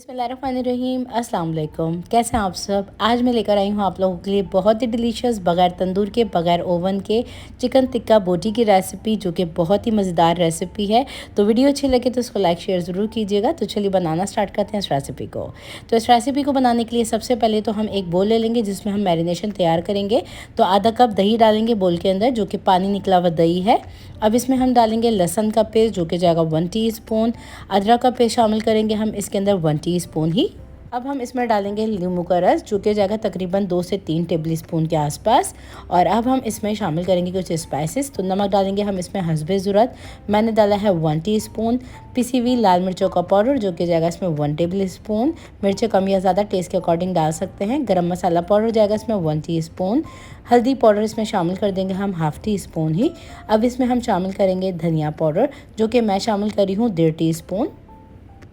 बिस्मिल्लाहिर्रहमानिर्रहीम, अस्सलाम वालेकुम। कैसे हैं आप सब। आज मैं लेकर आई हूँ आप लोगों के लिए बहुत ही डिलीशियस बगैर तंदूर के बगैर ओवन के चिकन टिक्का बोटी की रेसिपी, जो कि बहुत ही मज़ेदार रेसिपी है। तो वीडियो अच्छी लगे तो उसको लाइक शेयर ज़रूर कीजिएगा। तो चलिए बनाना स्टार्ट करते हैं इस रेसिपी को। तो इस रेसिपी को बनाने के लिए सबसे पहले तो हम एक बोल ले लेंगे जिसमें हम मैरिनेशन तैयार करेंगे। तो आधा कप दही डालेंगे बोल के अंदर, जो कि पानी निकला हुआ दही है। अब इसमें हम डालेंगे लहसुन का पेस्ट, जो कि जाएगा 1 टीस्पून। अदरक का पेस्ट शामिल करेंगे हम इसके अंदर 1 टीस्पून ही। अब हम इसमें डालेंगे नींबू का रस, जो कि जाएगा तकरीबन 2 से 3 टेबल स्पून के आसपास। और अब हम इसमें शामिल करेंगे कुछ स्पाइसेस। तो नमक डालेंगे हम इसमें हस्बे ज़रूरत। मैंने डाला है 1 टीस्पून। पिसी हुई लाल मिर्चों का पाउडर, जो कि जाएगा इसमें 1 टेबल स्पून। मिर्चें कम या ज़्यादा टेस्ट के अकॉर्डिंग डाल सकते हैं। गरम मसाला पाउडर जाएगा इसमें 1 टीस्पून। हल्दी पाउडर इसमें शामिल कर देंगे हम ½ टीस्पून ही। अब इसमें हम शामिल करेंगे धनिया पाउडर, जो कि मैं शामिल करी हूँ 1.5 टीस्पून।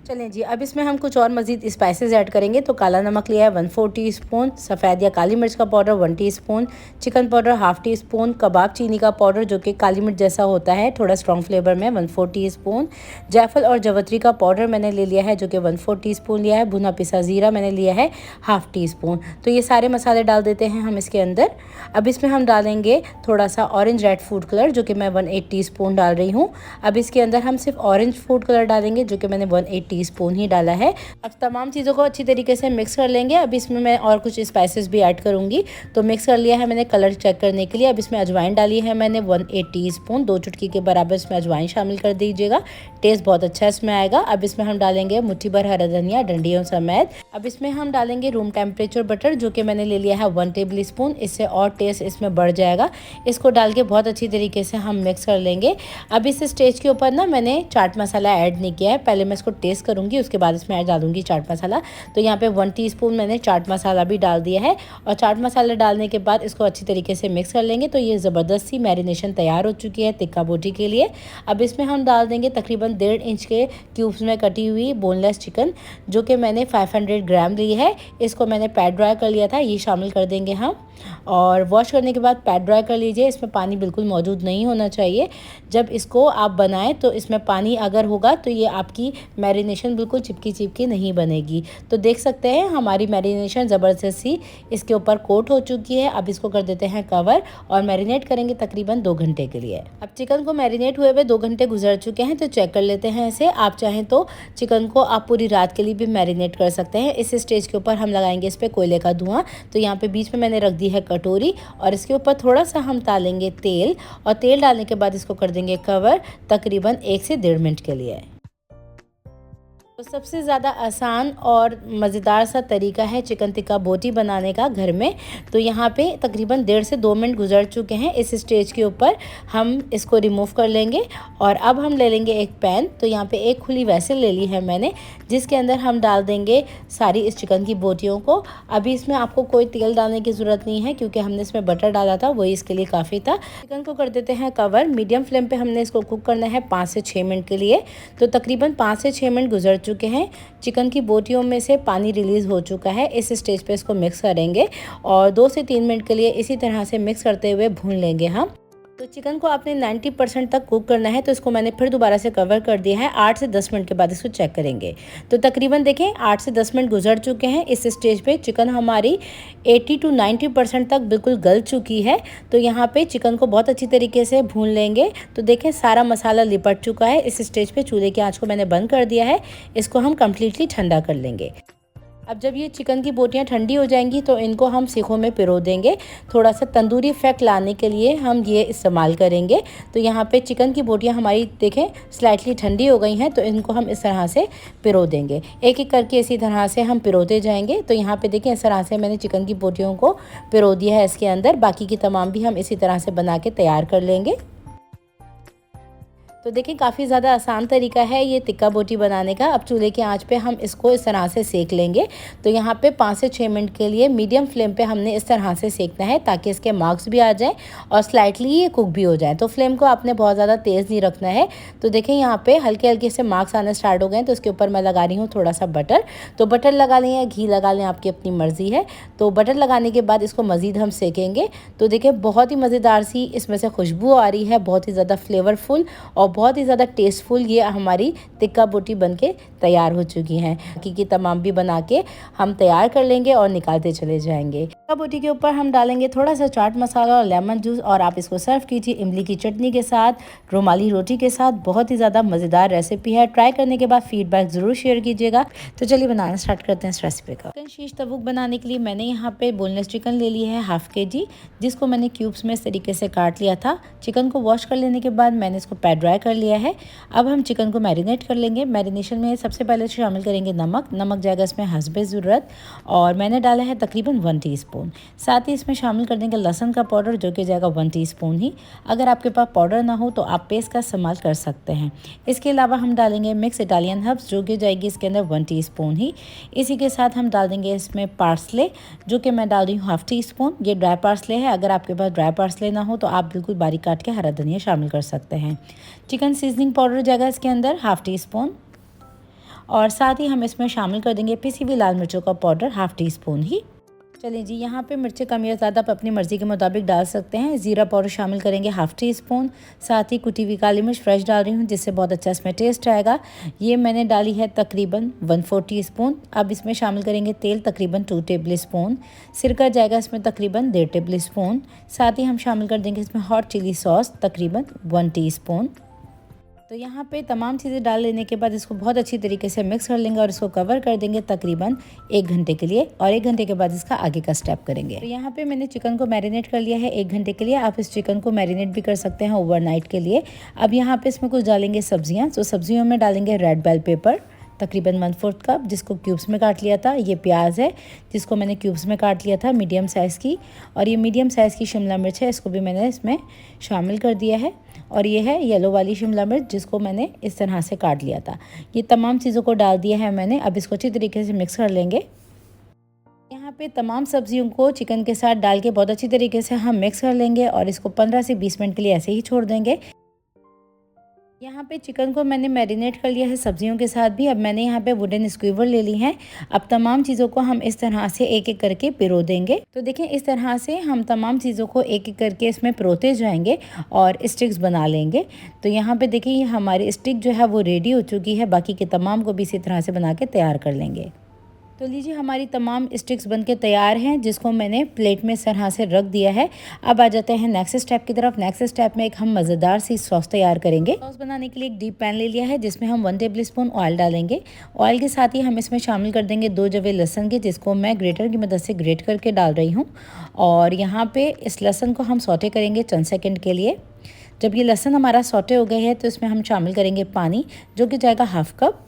चलें जी, अब इसमें हम कुछ और मज़ीद स्पाइसेस ऐड करेंगे। तो काला नमक लिया है 1/4 टीस्पून। सफ़ेद या काली मिर्च का powder 1 teaspoon. Chicken powder ½ teaspoon. कबाब चीनी का पाउडर, जो कि काली मिर्च जैसा होता है थोड़ा स्ट्रॉन्ग फ्लेवर में, 1/4 टीस्पून। जायफल और जवतरी का पाउडर मैंने ले लिया है, जो कि 1/4 टीस्पून लिया है। भुना पिसा ज़ीरा मैंने लिया है ½ टीस्पून। तो ये सारे मसाले डाल देते हैं हम इसके अंदर। अब इसमें हम डालेंगे थोड़ा सा ऑरेंज रेड फूड कलर, जो कि मैं 1/8 टीस्पून डाल रही हूँ। अब इसके अंदर हम सिर्फ ऑरेंज फूड कलर डालेंगे, जो कि मैंने 1/8 टीस्पून ही डाला है। अब तमाम चीज़ों को अच्छी तरीके से मिक्स कर लेंगे। अब इसमें मैं और कुछ स्पाइसेस भी ऐड करूंगी। तो मिक्स कर लिया है मैंने कलर चेक करने के लिए। अब इसमें अजवाइन डाली है मैंने 1/8 टीस्पून। 2 चुटकी के बराबर इसमें अजवाइन शामिल कर दीजिएगा, टेस्ट बहुत अच्छा इसमें आएगा। अब इसमें हम डालेंगे मुट्ठी भर हरा धनिया डंडियों समेत। अब इसमें हम डालेंगे रूम टेम्परेचर बटर, जो कि मैंने ले लिया है 1 टेबल स्पून। इससे और टेस्ट इसमें बढ़ जाएगा। इसको डाल के बहुत अच्छी तरीके से हम मिक्स कर लेंगे। अब इस स्टेज के ऊपर ना मैंने चाट मसाला ऐड नहीं किया है, पहले मैं इसको टेस्ट करूंगी, उसके बाद इसमें ऐड डालूंगी चाट मसाला। तो यहाँ पे 1 टीस्पून मैंने चाट मसाला भी डाल दिया है। और चाट मसाला डालने के बाद इसको अच्छी तरीके से मिक्स कर लेंगे। तो ये ज़बरदस्त सी मैरिनेशन तैयार हो चुकी है टिक्का बोटी के लिए। अब इसमें हम डाल देंगे तकरीबन 1.5 इंच के क्यूब्स में कटी हुई बोनलेस चिकन, जो कि मैंने 500 ग्राम ली है। इसको मैंने पैड ड्राई कर लिया था, ये शामिल कर देंगे हम। और वॉश करने के बाद पैड ड्राई कर लीजिए। इसमें पानी बिल्कुल मौजूद नहीं होना चाहिए। जब इसको आप बनाएं तो इसमें पानी अगर होगा तो ये आपकी मैरिनेशन बिल्कुल चिपकी नहीं बनेगी। तो देख सकते हैं हमारी मैरिनेशन ज़बरदस्त सी इसके ऊपर कोट हो चुकी है। अब इसको कर देते हैं कवर और मैरिनेट करेंगे तकरीबन 2 घंटे के लिए। अब चिकन को मैरिनेट हुए 2 घंटे गुजर चुके हैं, तो चेक कर लेते हैं इसे। आप चाहें तो चिकन को आप पूरी रात के लिए भी मैरिनेट कर सकते हैं। इस स्टेज के ऊपर हम लगाएंगे इस पर कोयले का धुआं। तो यहाँ पे बीच में मैंने रख दी है कटोरी और इसके ऊपर थोड़ा सा हम डालेंगे तेल। और तेल डालने के बाद इसको कर देंगे कवर तकरीबन 1 से 1.5 मिनट के लिए। तो सबसे ज़्यादा आसान और मज़ेदार सा तरीका है चिकन टिक्का बोटी बनाने का घर में। तो यहाँ पे तकरीबन 1.5 से 2 मिनट गुजर चुके हैं। इस स्टेज के ऊपर हम इसको रिमूव कर लेंगे। और अब हम ले लेंगे एक पैन। तो यहाँ पे एक खुली वेसल ले ली है मैंने, जिसके अंदर हम डाल देंगे सारी इस चिकन की बोटियों को। अभी इसमें आपको कोई तेल डालने की ज़रूरत नहीं है, क्योंकि हमने इसमें बटर डाला था, वही इसके लिए काफ़ी था। चिकन को कर देते हैं कवर। मीडियम फ्लेम पर हमने इसको कुक करना है 5 से 6 मिनट के लिए। तो तकरीबन 5 से 6 मिनट गुजर चुके हैं। चिकन की बोटियों में से पानी रिलीज़ हो चुका है। इस स्टेज पे इसको मिक्स करेंगे और 2 से 3 मिनट के लिए इसी तरह से मिक्स करते हुए भून लेंगे हम। तो चिकन को आपने 90% तक कुक करना है। तो इसको मैंने फिर दोबारा से कवर कर दिया है। 8 से 10 मिनट के बाद इसको चेक करेंगे। तो तकरीबन देखें 8 से 10 मिनट गुजर चुके हैं। इस स्टेज पे चिकन हमारी 80 से 90% तक बिल्कुल गल चुकी है। तो यहाँ पे चिकन को बहुत अच्छी तरीके से भून लेंगे। तो देखें सारा मसाला लिपट चुका है। इस स्टेज पे चूल्हे की आंच को मैंने बंद कर दिया है। इसको हम कम्प्लीटली ठंडा कर लेंगे। अब जब ये चिकन की बोटियां ठंडी हो जाएंगी तो इनको हम सीखों में पिरो देंगे। थोड़ा सा तंदूरी इफेक्ट लाने के लिए हम ये इस्तेमाल करेंगे। तो यहाँ पे चिकन की बोटियां हमारी देखें स्लाइटली ठंडी हो गई हैं। तो इनको हम इस तरह से पिरो देंगे, एक एक करके इसी तरह से हम पिरोते जाएंगे। तो यहाँ पे देखें इस तरह से मैंने चिकन की बोटियों को पिरो दिया है इसके अंदर। बाकी की तमाम भी हम इसी तरह से बना के तैयार कर लेंगे। तो देखिए काफ़ी ज़्यादा आसान तरीका है ये टिक्का बोटी बनाने का। अब चूल्हे की आंच पे हम इसको इस तरह से सेक लेंगे। तो यहाँ पे 5 से 6 मिनट के लिए मीडियम फ्लेम पे हमने इस तरह से सेकना है, ताकि इसके मार्क्स भी आ जाएं और स्लाइटली ये कुक भी हो जाए। तो फ्लेम को आपने बहुत ज़्यादा तेज़ नहीं रखना है। तो देखें यहाँ पे हल्के हल्के से मार्क्स आने स्टार्ट हो गए। तो इसके ऊपर मैं लगा रही हूँ थोड़ा सा बटर। तो बटर लगा लें या घी लगा लें, आपकी अपनी मर्ज़ी है। तो बटर लगाने के बाद इसको मज़ीद हम सेकेंगे। तो देखिए बहुत ही मज़ेदार सी इसमें से खुशबू आ रही है, बहुत ही ज़्यादा फ्लेवरफुल और बहुत ही ज़्यादा टेस्टफुल ये हमारी टिक्का बोटी बनके तैयार हो चुकी हैं। बाकी की तमाम भी बना के हम तैयार कर लेंगे और निकालते चले जाएंगे। टिक्का बोटी के ऊपर हम डालेंगे थोड़ा सा चाट मसाला और लेमन जूस और आप इसको सर्व कीजिए इमली की चटनी के साथ, रुमाली रोटी के साथ। बहुत ही ज़्यादा मज़ेदार रेसिपी है। ट्राई करने के बाद फीडबैक ज़रूर शेयर कीजिएगा। तो चलिए बनाना स्टार्ट करते हैं इस रेसिपी का। चिकन शीश तबूक बनाने के लिए मैंने यहाँ पे बोनलेस चिकन ले लिया है हाफ kg, जिसको मैंने क्यूब्स में इस तरीके से काट लिया था। चिकन को वॉश कर लेने के बाद मैंने इसको पैड ड्राई कर लिया है। अब हम चिकन को मैरिनेट कर लेंगे। मैरिनेशन में सबसे पहले शामिल करेंगे नमक जाएगा इसमें हस्बे ज़रूरत, और मैंने डाला है तकरीबन 1 टीस्पून। साथ ही इसमें शामिल कर देंगे लहसुन का पाउडर, जो कि जाएगा 1 टीस्पून ही। अगर आपके पास पाउडर ना हो तो आप पेस्ट का इस्तेमाल कर सकते हैं। इसके अलावा हम डालेंगे मिक्स इटालियन हर्ब्स, जो कि जाएगी इसके अंदर 1 टीस्पून ही। इसी के साथ हम डाल देंगे इसमें पार्सले, जो कि मैं डाल रही हूँ हाफ टीस्पून। ये ड्राई पार्सले है। अगर आपके पास ड्राई पार्सले ना हो तो आप बिल्कुल बारीक काट के हरा धनिया शामिल कर सकते हैं। चिकन सीजनिंग पाउडर जाएगा इसके अंदर हाफ टीस्पून, और साथ ही हम इसमें शामिल कर देंगे पिसी हुई लाल मिर्चों का पाउडर हाफ टीस्पून ही। चलिए जी, यहाँ पे मिर्चें कम या ज़्यादा आप अपनी मर्ज़ी के मुताबिक डाल सकते हैं। ज़ीरा पाउडर शामिल करेंगे हाफ टीस्पून। साथ ही कुटी हुई काली मिर्च फ्रेश डाल रही हूँ, जिससे बहुत अच्छा इसमें टेस्ट आएगा। ये मैंने डाली है तकरीबन 1/4 टीस्पून। अब इसमें शामिल करेंगे तेल तकरीबन 2 टेबल स्पून। सिरका जाएगा इसमें तकरीबन 1.5 टेबल स्पून। साथ ही हम शामिल कर देंगे इसमें हॉट चिली सॉस तकरीबन 1 टीस्पून। तो यहाँ पे तमाम चीज़ें डाल लेने के बाद इसको बहुत अच्छी तरीके से मिक्स कर लेंगे और इसको कवर कर देंगे तकरीबन 1 घंटे के लिए, और 1 घंटे के बाद इसका आगे का स्टेप करेंगे। तो यहाँ पे मैंने चिकन को मैरिनेट कर लिया है 1 घंटे के लिए। आप इस चिकन को मैरिनेट भी कर सकते हैं ओवरनाइट के लिए। अब यहाँ पे इसमें कुछ डालेंगे सब्जियाँ। तो सब्जियों में डालेंगे रेड बेल पेपर तकरीबन 1/4 कप, जिसको क्यूब्स में काट लिया था। ये प्याज है, जिसको मैंने क्यूब्स में काट लिया था मीडियम साइज़ की। और ये मीडियम साइज़ की शिमला मिर्च है, इसको भी मैंने इसमें शामिल कर दिया है। और ये है येलो वाली शिमला मिर्च, जिसको मैंने इस तरह से काट लिया था। ये तमाम चीज़ों को डाल दिया है मैंने। अब इसको अच्छी तरीके से मिक्स कर लेंगे। यहाँ पे तमाम सब्जियों को चिकन के साथ डाल के बहुत अच्छी तरीके से हम मिक्स कर लेंगे और इसको 15 से 20 मिनट के लिए ऐसे ही छोड़ देंगे। यहाँ पे चिकन को मैंने मैरिनेट कर लिया है सब्जियों के साथ भी। अब मैंने यहाँ पे वुडन स्क्वीवर ले ली है। अब तमाम चीज़ों को हम इस तरह से एक एक करके पिरो देंगे। तो देखें, इस तरह से हम तमाम चीज़ों को एक एक करके इसमें पिरोते जाएंगे और स्टिक्स बना लेंगे। तो यहाँ पे देखिए, ये हमारी स्टिक जो है वो रेडी हो चुकी है। बाकी के तमाम को भी इसी तरह से बना के तैयार कर लेंगे। तो लीजिए, हमारी तमाम स्टिक्स बनके तैयार हैं, जिसको मैंने प्लेट में इस तरह से रख दिया है। अब आ जाते हैं नेक्स्ट स्टेप की तरफ। नेक्स्ट स्टेप में एक हम मज़ेदार सी सॉस तैयार करेंगे। सॉस बनाने के लिए एक डीप पैन ले लिया है, जिसमें हम 1 टेबल स्पून ऑयल डालेंगे। ऑयल के साथ ही हम इसमें शामिल कर देंगे 2 जवे लहसुन के, जिसको मैं ग्रेटर की मदद से ग्रेट करके डाल रही हूँ। और यहाँ पे इस लहसुन को हम सौटे करेंगे चंद सेकेंड के लिए। जब ये लहसुन हमारा सौटे हो गए हैं तो इसमें हम शामिल करेंगे पानी, जो कि जाएगा हाफ कप।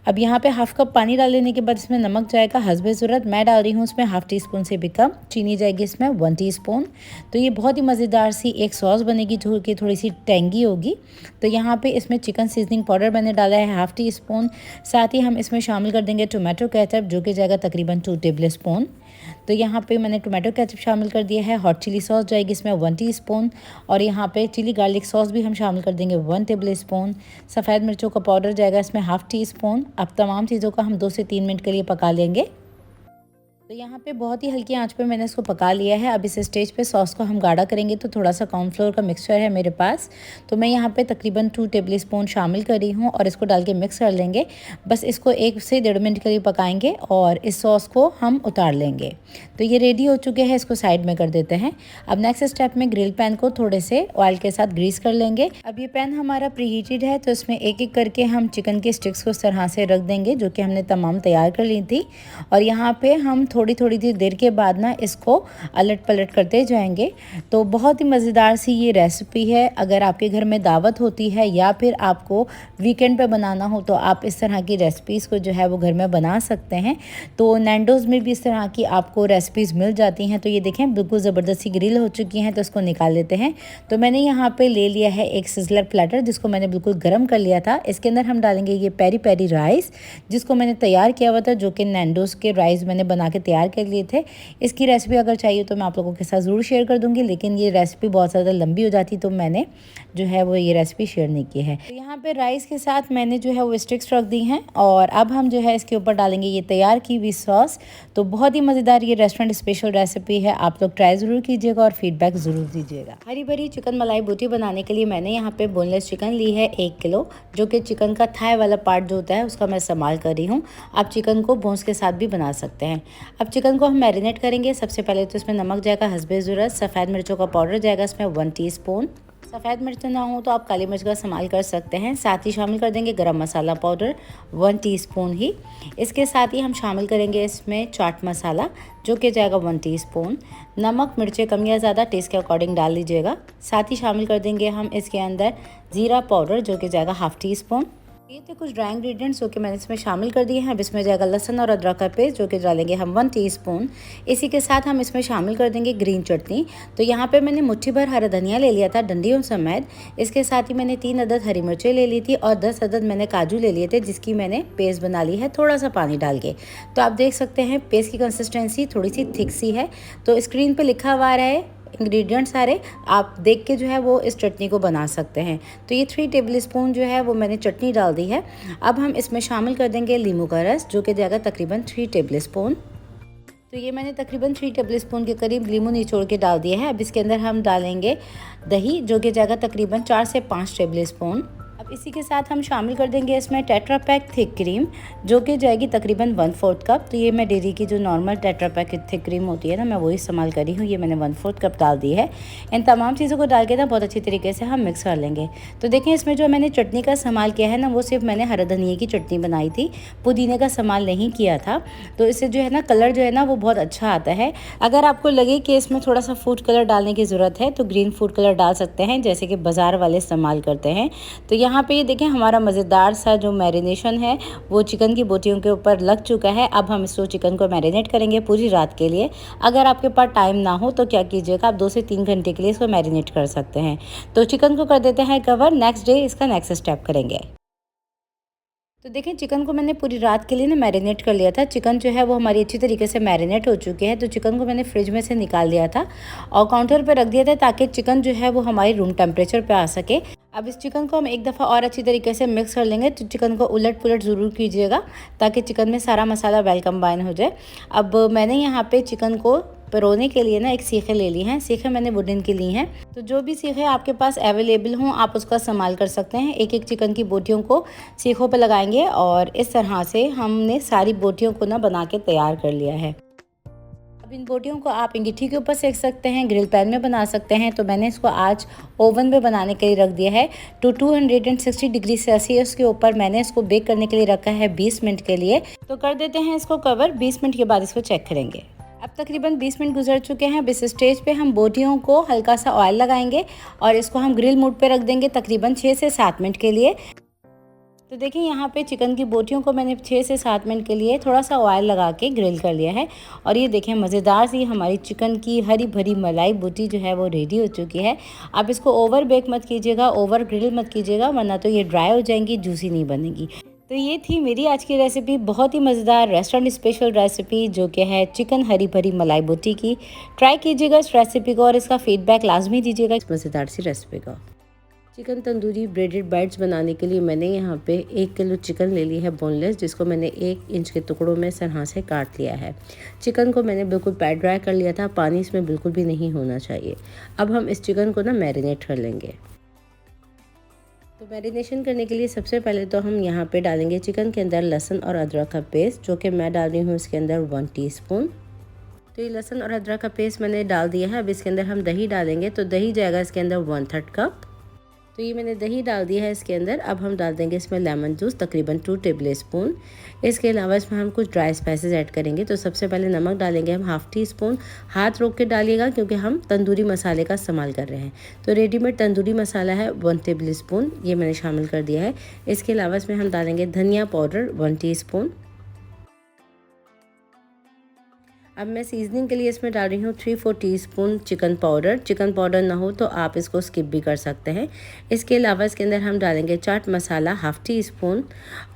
अब यहाँ पे हाफ कप पानी डाल लेने के बाद इसमें नमक जाएगा हस्बे ज़रूरत। मैं डाल रही हूँ इसमें हाफ टीस्पून से भी कम। चीनी जाएगी इसमें 1 टीस्पून। तो ये बहुत ही मज़ेदार सी एक सॉस बनेगी, जो कि थोड़ी सी टेंगी होगी। तो यहाँ पे इसमें चिकन सीजनिंग पाउडर मैंने डाला है हाफ टीस्पून। साथ ही हम इसमें शामिल कर देंगे टोमेटो केचप, जो कि जाएगा तकरीबन 2 टेबल स्पून। तो यहाँ पे मैंने टोमेटो केचप शामिल कर दिया है। हॉट चिली सॉस जाएगी इसमें 1 टीस्पून, और यहाँ पे चिली गार्लिक सॉस भी हम शामिल कर देंगे 1 टेबल स्पून। सफ़ेद मिर्चों का पाउडर जाएगा इसमें हाफ टीस्पून। अब तमाम चीज़ों को हम 2 से 3 मिनट के लिए पका लेंगे। तो यहाँ पे बहुत ही हल्की आंच पे मैंने इसको पका लिया है। अब इस स्टेज पे सॉस को हम गाढ़ा करेंगे। तो थोड़ा सा कॉर्नफ्लोर का मिक्सचर है मेरे पास, तो मैं यहाँ पे तकरीबन 2 टेबल स्पून शामिल कर रही हूँ और इसको डाल के मिक्स कर लेंगे। बस इसको 1 से 1.5 मिनट के लिए पकाएंगे और इस सॉस को हम उतार लेंगे। तो ये रेडी हो चुके हैं, इसको साइड में कर देते हैं। अब नेक्स्ट स्टेप में ग्रिल पैन को थोड़े से ऑयल के साथ ग्रीस कर लेंगे। अब ये पैन हमारा प्री हीटेड है, तो इसमें एक एक करके हम चिकन के स्टिक्स को इस तरह से रख देंगे, जो कि हमने तमाम तैयार कर ली थी। और यहाँ पे हम थोड़ी थोड़ी देर के बाद ना इसको अलट पलट करते जाएंगे। तो बहुत ही मज़ेदार सी ये रेसिपी है। अगर आपके घर में दावत होती है या फिर आपको वीकेंड पे बनाना हो, तो आप इस तरह की रेसिपीज़ को जो है वो घर में बना सकते हैं। तो नैंडोज़ में भी इस तरह की आपको रेसिपीज़ मिल जाती हैं। तो ये देखें, बिल्कुल ज़बरदस्ती ग्रिल हो चुकी हैं, तो इसको निकाल लेते हैं। तो मैंने यहाँ पे ले लिया है एक सिजलर प्लेटर, जिसको मैंने बिल्कुल गर्म कर लिया था। इसके अंदर हम डालेंगे ये पेरी पेरी राइस, जिसको मैंने तैयार किया हुआ था, जो कि नैंडोज़ के राइस मैंने बना के तैयार कर लिए थे। इसकी रेसिपी अगर चाहिए तो मैं आप लोगों के साथ ज़रूर शेयर कर दूँगी, लेकिन ये रेसिपी बहुत ज़्यादा लंबी हो जाती तो मैंने जो है वो ये रेसिपी शेयर नहीं की है। तो यहाँ पे राइस के साथ मैंने जो है वो स्टिक्स रख दी हैं और अब हम जो है इसके ऊपर डालेंगे ये तैयार की हुई सॉस। तो बहुत ही मज़ेदार ये रेस्टोरेंट स्पेशल रेसिपी है, आप लोग ट्राई ज़रूर कीजिएगा और फीडबैक ज़रूर दीजिएगा। हरी भरी चिकन मलाई बोटी बनाने के लिए मैंने यहाँ पे बोनलेस चिकन ली है 1 किलो, जो कि चिकन का थाई वाला पार्ट जो होता है उसका मैं इस्तेमाल कर रही हूँ। आप चिकन को बोन्स के साथ भी बना सकते हैं। अब चिकन को हम मैरिनेट करेंगे। सबसे पहले तो इसमें नमक जाएगा हस्बे ज़रूरत, सफ़ेद मिर्चों का पाउडर जाएगा इसमें 1 टीस्पून। सफ़ेद मिर्च ना हो तो आप काली मिर्च का इस्तेमाल कर सकते हैं। साथ ही शामिल कर देंगे गरम मसाला पाउडर 1 टीस्पून ही। इसके साथ ही हम शामिल करेंगे इसमें चाट मसाला जो कि जाएगा 1 टीस्पून। नमक मिर्चें कम या ज़्यादा टेस्ट के अकॉर्डिंग डाल लीजिएगा। साथ ही शामिल कर देंगे हम इसके अंदर ज़ीरा पाउडर जो कि जाएगा 1/2 टीस्पून। ये थे कुछ ड्राई इंग्रेडिएंट्स जो कि मैंने इसमें शामिल कर दिए हैं। अब इसमें जाएगा लहसुन और अदरक का पेस्ट जो कि डालेंगे हम 1 टीस्पून। इसी के साथ हम इसमें शामिल कर देंगे ग्रीन चटनी। तो यहाँ पे मैंने मुट्ठी भर हरा धनिया ले लिया था डंडियों समेत। इसके साथ ही मैंने 3 अदद हरी मिर्चें ले ली थी और 10 अदद मैंने काजू ले लिए थे, जिसकी मैंने पेस्ट बना ली है थोड़ा सा पानी डाल के। तो आप देख सकते हैं पेस्ट की कंसिस्टेंसी थोड़ी सी थिक सी है। तो स्क्रीन पर लिखा हुआ है इंग्रेडिएंट्स सारे, आप देख के जो है वो इस चटनी को बना सकते हैं। तो ये 3 टेबलस्पून जो है वो मैंने चटनी डाल दी है। अब हम इसमें शामिल कर देंगे नींबू का रस जो कि जाएगा तकरीबन 3 टेबलस्पून। तो ये मैंने तकरीबन 3 टेबलस्पून के करीब नींबू निचोड़ के डाल दिया है। अब इसके अंदर हम डालेंगे दही जो कि जाएगा तकरीबन 4 से 5 टेबलस्पून। अब इसी के साथ हम शामिल कर देंगे इसमें टेट्रा पैक थिक क्रीम जो कि जाएगी तकरीबन 1/4 कप। तो ये मैं डेयरी की जो normal tetra pack thick cream होती है ना, मैं वही इस्तेमाल कर रही हूँ। ये मैंने 1/4 कप डाल दी है। इन तमाम चीज़ों को डाल के ना बहुत अच्छी तरीके से हम मिक्स कर लेंगे। तो देखें इसमें जो मैंने चटनी का इस्तेमाल किया है ना, वो सिर्फ मैंने हरा धनिया की चटनी बनाई थी, पुदीने का इस्तेमाल नहीं किया था। तो इससे जो है ना कलर जो है ना वो बहुत अच्छा आता है। अगर आपको लगे कि इसमें थोड़ा सा फूड कलर डालने की ज़रूरत है तो ग्रीन फूड कलर डाल सकते हैं, जैसे कि बाज़ार वाले इस्तेमाल करते हैं। तो यहाँ पे ये देखें हमारा मज़ेदार सा जो मैरिनेशन है वो चिकन की बोटियों के ऊपर लग चुका है। अब हम इसको चिकन को मैरिनेट करेंगे पूरी रात के लिए। अगर आपके पास टाइम ना हो तो क्या कीजिएगा, आप 2 से 3 घंटे के लिए इसको मैरिनेट कर सकते हैं। तो चिकन को कर देते हैं कवर, नेक्स्ट डे इसका नेक्स्ट स्टेप करेंगे। तो देखें चिकन को मैंने पूरी रात के लिए ना मैरिनेट कर लिया था। चिकन जो है वो हमारी अच्छी तरीके से मैरिनेट हो चुकी है। तो चिकन को मैंने फ्रिज में से निकाल दिया था और काउंटर पर रख दिया था ताकि चिकन जो है वो हमारी रूम टेम्परेचर पे आ सके। अब इस चिकन को हम एक दफ़ा और अच्छी तरीके से मिक्स कर लेंगे। तो चिकन को उलट पुलट ज़रूर कीजिएगा ताकि चिकन में सारा मसाला वेल कंबाइन हो जाए। अब मैंने यहाँ पे चिकन को पिरोने के लिए ना एक सीखे ले ली हैं। सीखे मैंने वुडन की ली हैं। तो जो भी सीखे आपके पास अवेलेबल हों आप उसका इस्तेमाल कर सकते हैं। एक एक चिकन की बोटियों को सीखों पे लगाएंगे और इस तरह से हमने सारी बोटियों को ना बना के तैयार कर लिया है। अब इन बोटियों को आप अंगीठी के ऊपर सेक सकते हैं, ग्रिल पैन में बना सकते हैं। तो मैंने इसको आज ओवन में बनाने के लिए रख दिया है। तो 260 डिग्री सेल्सियस के ऊपर मैंने इसको बेक करने के लिए रखा है 20 मिनट के लिए। तो कर देते हैं इसको कवर। 20 मिनट के बाद इसको चेक करेंगे। अब तकरीबन 20 मिनट गुजर चुके हैं। अब इस स्टेज पे हम बोटियों को हल्का सा ऑयल लगाएंगे और इसको हम ग्रिल मोड पे रख देंगे तकरीबन 6 से 7 मिनट के लिए। तो देखिए यहाँ पे चिकन की बोटियों को मैंने 6 से 7 मिनट के लिए थोड़ा सा ऑयल लगा के ग्रिल कर लिया है। और ये देखें मज़ेदार सी हमारी चिकन की हरी भरी मलाई बोटी जो है वो रेडी हो चुकी है। आप इसको ओवर बेक मत कीजिएगा, ओवर ग्रिल मत कीजिएगा, वरना तो ये ड्राई हो जाएंगी, जूसी नहीं बनेगी। तो ये थी मेरी आज की रेसिपी, बहुत ही मज़ेदार रेस्टोरेंट स्पेशल रेसिपी जो कि है चिकन हरी भरी मलाई बोटी की। ट्राई कीजिएगा इस रेसिपी को और इसका फीडबैक लाजमी दीजिएगा इस मज़ेदार सी रेसिपी का। चिकन तंदूरी ब्रेडेड बाइट्स बनाने के लिए मैंने यहाँ पे 1 किलो चिकन ले ली है बोनलेस, जिसको मैंने 1 इंच के टुकड़ों में सरहा से काट लिया है। चिकन को मैंने बिल्कुल पैड ड्राई कर लिया था, पानी इसमें बिल्कुल भी नहीं होना चाहिए। अब हम इस चिकन को ना मैरिनेट कर लेंगे। तो मैरिनेशन करने के लिए सबसे पहले तो हम यहाँ पे डालेंगे चिकन के अंदर लहसुन और अदरक का पेस्ट, जो कि मैं डाल रही हूँ इसके अंदर 1 टीस्पून। तो ये लहसुन और अदरक का पेस्ट मैंने डाल दिया है। अब इसके अंदर हम दही डालेंगे। तो दही जाएगा इसके अंदर 1/3 कप। तो ये मैंने दही डाल दिया है इसके अंदर। अब हम डाल देंगे इसमें लेमन जूस तकरीबन 2 टेबलस्पून। इसके अलावा इसमें हम कुछ ड्राई स्पाइसेस ऐड करेंगे। तो सबसे पहले नमक डालेंगे हम 1/2 टीस्पून। हाथ रोक के डालिएगा क्योंकि हम तंदूरी मसाले का इस्तेमाल कर रहे हैं। तो रेडीमेड तंदूरी मसाला है 1 टेबलस्पून, ये मैंने शामिल कर दिया है। इसके अलावा इसमें हम डालेंगे धनिया पाउडर 1 टीस्पून। अब मैं सीजनिंग के लिए इसमें डाल रही हूँ 3-4 teaspoon chicken powder. Chicken powder ना हो तो आप इसको स्किप भी कर सकते हैं। इसके अलावा इसके अंदर हम डालेंगे चाट मसाला 1/2 टीस्पून,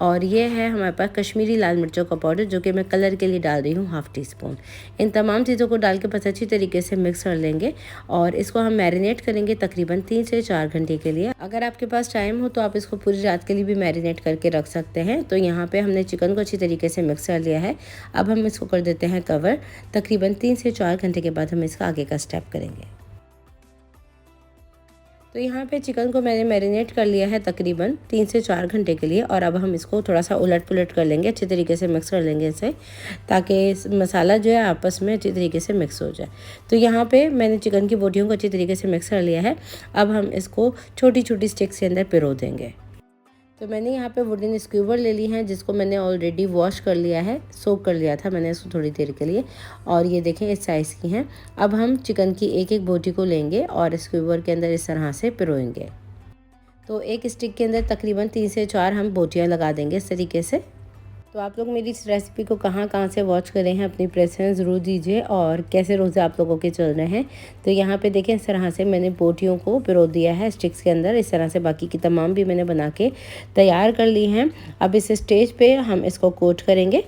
और ये है हमारे पास कश्मीरी लाल मिर्चों का पाउडर जो कि मैं कलर के लिए डाल रही हूँ 1/2 टीस्पून। इन तमाम चीज़ों को डाल के बस अच्छी तरीके से मिक्स कर लेंगे और इसको हम मैरिनेट करेंगे तकरीबन 3 से 4 घंटे के लिए। अगर आपके पास टाइम हो तो आप इसको पूरी रात के लिए भी मैरिनेट करके रख सकते हैं। तो यहाँ पे हमने चिकन को अच्छी तरीके से मिक्स कर लिया है। अब हम इसको कर देते हैं कवर। तकरीबन 3 से 4 घंटे के बाद हम इसका आगे का स्टेप करेंगे। तो यहाँ पे चिकन को मैंने मैरिनेट कर लिया है तकरीबन 3 से 4 घंटे के लिए, और अब हम इसको थोड़ा सा उलट पुलट कर लेंगे, अच्छे तरीके से मिक्स कर लेंगे इसे, ताकि मसाला जो है आपस में अच्छी तरीके से मिक्स हो जाए। तो यहाँ पे मैंने चिकन की बोटियों को अच्छी तरीके से मिक्स कर लिया है। अब हम इसको छोटी छोटी स्टिक्स के अंदर पिरो देंगे। तो मैंने यहाँ पे वुडन स्क्यूबर ले ली है जिसको मैंने ऑलरेडी वॉश कर लिया है, सोक कर लिया था मैंने इसको थोड़ी देर के लिए, और ये देखें इस साइज़ की हैं। अब हम चिकन की एक एक बोटी को लेंगे और स्क्यूबर के अंदर इस तरह से पिरोएंगे। तो एक स्टिक के अंदर तकरीबन 3 से 4 हम बोटियाँ लगा देंगे इस तरीके से। तो आप लोग मेरी इस रेसिपी को कहाँ कहाँ से वॉच कर रहे हैं, अपनी प्रेफरेंस ज़रूर दीजिए, और कैसे रोज़े आप लोगों के चल रहे हैं। तो यहाँ पे देखें इस तरह से मैंने बोटियों को पिरो दिया है स्टिक्स के अंदर। इस तरह से बाकी की तमाम भी मैंने बना के तैयार कर ली हैं। अब इस स्टेज पे हम इसको कोट करेंगे।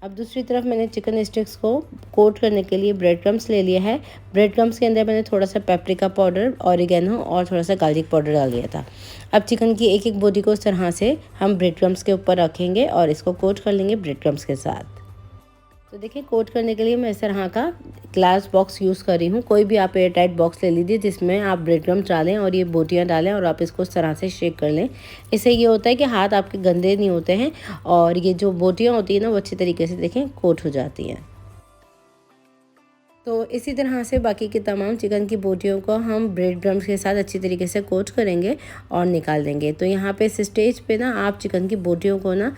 अब दूसरी तरफ मैंने चिकन स्टिक्स को कोट करने के लिए ब्रेड क्रम्स ले लिया है। ब्रेड क्रम्स के अंदर मैंने थोड़ा सा पेपरिका पाउडर, ऑरिगेनो और थोड़ा सा गार्लिक पाउडर डाल दिया था। अब चिकन की एक एक बोटी को इस तरह से हम ब्रेड क्रम्स के ऊपर रखेंगे और इसको कोट कर लेंगे ब्रेड क्रम्स के साथ। तो देखिए कोट करने के लिए मैं इस तरह का ग्लास बॉक्स यूज़ कर रही हूँ। कोई भी आप एयर टाइट बॉक्स ले लीजिए जिसमें आप ब्रेड क्रम्स डालें और ये बोटियाँ डालें, और आप इसको इस तरह से शेक कर लें। इससे ये होता है कि हाथ आपके गंदे नहीं होते हैं और ये जो बोटियाँ होती हैं ना वो अच्छी तरीके से देखें कोट हो जाती हैं। तो इसी तरह से बाकी के तमाम चिकन की बोटियों को हम ब्रेड क्रम्स के साथ अच्छी तरीके से कोट करेंगे और निकाल देंगे। तो यहाँ पे इस स्टेज पे ना आप चिकन की बोटियों को ना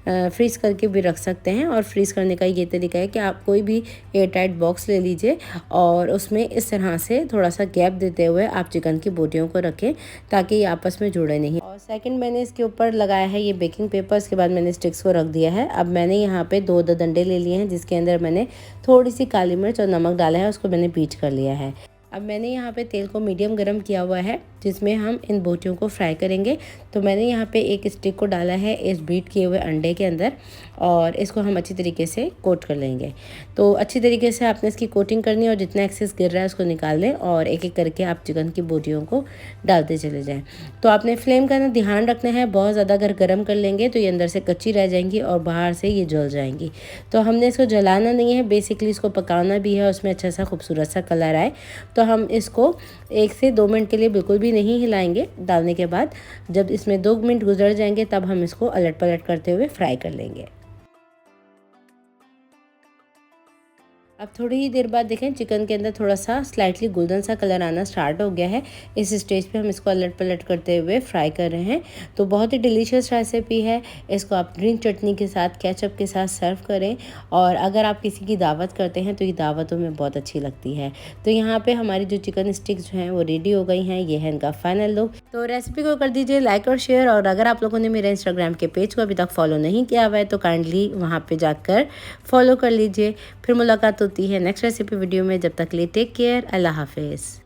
फ्रीज़ करके भी रख सकते हैं, और फ्रीज़ करने का ये तरीका है कि आप कोई भी एयर टाइट बॉक्स ले लीजिए और उसमें इस तरह से थोड़ा सा गैप देते हुए आप चिकन की बोटियों को रखें ताकि ये आपस में जुड़े नहीं। और सेकंड मैंने इसके ऊपर लगाया है ये बेकिंग पेपर। इसके बाद मैंने स्टिक्स को रख दिया है। अब मैंने यहाँ पे 2 डंडे ले लिए हैं जिसके अंदर मैंने थोड़ी सी काली मिर्च और नमक डाला है, उसको मैंने बीट कर लिया है। अब मैंने यहाँ पे तेल को मीडियम गरम किया हुआ है जिसमें हम इन बोटियों को फ्राई करेंगे। तो मैंने यहाँ पे एक स्टिक को डाला है इस बीट किए हुए अंडे के अंदर, और इसको हम अच्छी तरीके से कोट कर लेंगे। तो अच्छी तरीके से आपने इसकी कोटिंग करनी है और जितना एक्सेस गिर रहा है उसको निकाल लें, और एक एक करके आप चिकन की बोटियों को डालते चले जाएँ। तो आपने फ्लेम का ना ध्यान रखना है, बहुत ज़्यादा अगर गर्म कर लेंगे तो ये अंदर से कच्ची रह जाएंगी और बाहर से ये जल जाएंगी। तो हमने इसको जलाना नहीं है, बेसिकली इसको पकाना भी है, उसमें अच्छा सा खूबसूरत सा कलर आए। तो हम इसको 1 से 2 मिनट के लिए बिल्कुल भी नहीं हिलाएंगे। डालने के बाद जब इसमें 2 मिनट गुजर जाएंगे तब हम इसको अलट पलट करते हुए फ्राई कर लेंगे। अब थोड़ी ही देर बाद देखें चिकन के अंदर थोड़ा सा स्लाइटली गोल्डन सा कलर आना स्टार्ट हो गया है। इस स्टेज पे हम इसको अलट पलट करते हुए फ्राई कर रहे हैं। तो बहुत ही डिलीशियस रेसिपी है। इसको आप ग्रीन चटनी के साथ, केचप के साथ सर्व करें, और अगर आप किसी की दावत करते हैं तो ये दावतों में बहुत अच्छी लगती है। तो यहाँ पे हमारी जो चिकन स्टिक्स जो हैं वो रेडी हो गई हैं। ये है इनका फाइनल लुक। तो रेसिपी को कर दीजिए लाइक और शेयर, और अगर आप लोगों ने मेरे इंस्टाग्राम के पेज को अभी तक फॉलो नहीं किया हुआ है तो काइंडली वहाँ पर जाकर फॉलो कर लीजिए। फिर मुलाकात होती है नेक्स्ट रेसिपी वीडियो में। जब तक के लिए टेक केयर, अल्लाह हाफिज़।